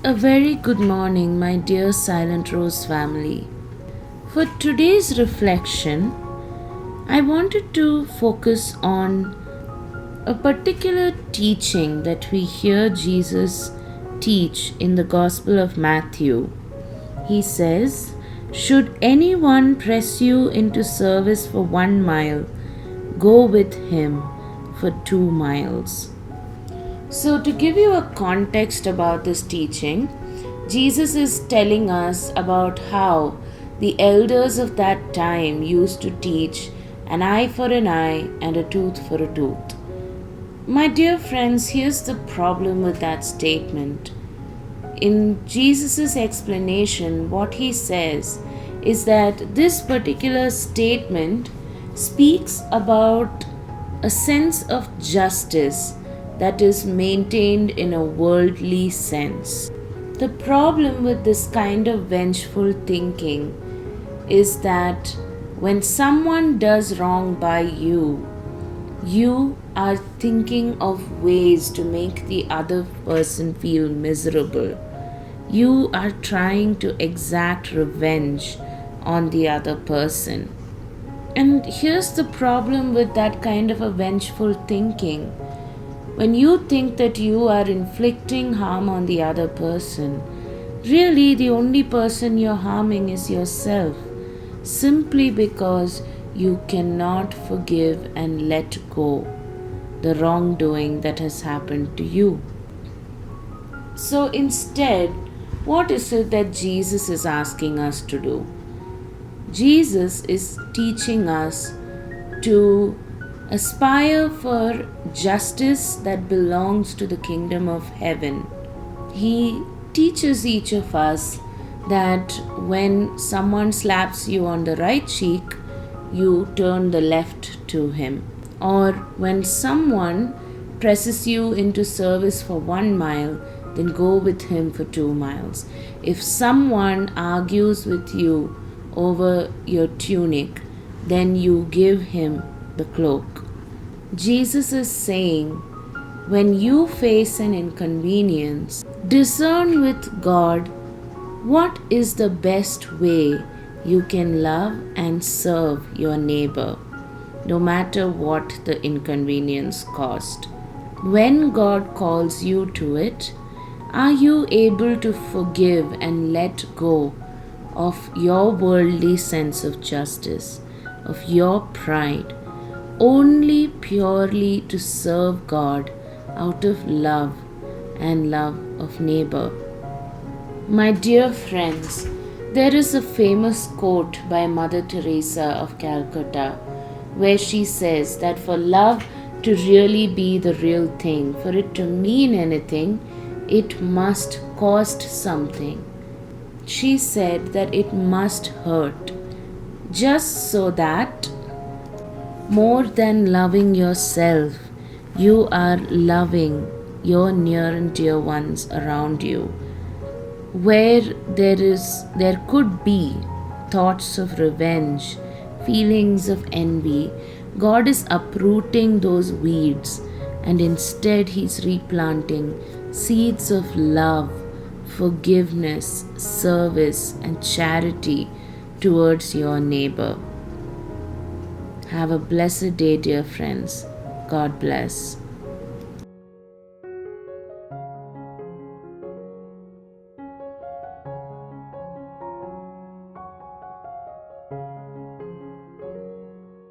A very good morning, my dear Silent Rose family. For today's reflection, I wanted to focus on a particular teaching that we hear Jesus teach in the Gospel of Matthew. He says, "Should anyone press you into service for 1 mile, go with him for 2 miles." So, to give you a context about this teaching, Jesus is telling us about how the elders of that time used to teach an eye for an eye and a tooth for a tooth. My dear friends, here's the problem with that statement. In Jesus' explanation, what he says is that this particular statement speaks about a sense of justice that is maintained in a worldly sense. The problem with this kind of vengeful thinking is that when someone does wrong by you, you are thinking of ways to make the other person feel miserable. You are trying to exact revenge on the other person. And here's the problem with that kind of a vengeful thinking. When you think that you are inflicting harm on the other person, really the only person you're harming is yourself, simply because you cannot forgive and let go the wrongdoing that has happened to you. So instead, what is it that Jesus is asking us to do? Jesus is teaching us to aspire for justice that belongs to the kingdom of heaven. He teaches each of us that when someone slaps you on the right cheek, you turn the left to him. Or when someone presses you into service for 1 mile, then go with him for 2 miles. If someone argues with you over your tunic, then you give him the cloak. Jesus is saying, when you face an inconvenience, discern with God what is the best way you can love and serve your neighbor, no matter what the inconvenience cost. When God calls you to it, are you able to forgive and let go of your worldly sense of justice, of your pride, only purely to serve God out of love and love of neighbor? My dear friends, there is a famous quote by Mother Teresa of Calcutta where she says that for love to really be the real thing, for it to mean anything, it must cost something. She said that it must hurt, just so that more than loving yourself, you are loving your near and dear ones around you. Where there could be thoughts of revenge, feelings of envy, God is uprooting those weeds, and instead He's replanting seeds of love, forgiveness, service, and charity towards your neighbor. Have a blessed day, dear friends. God bless.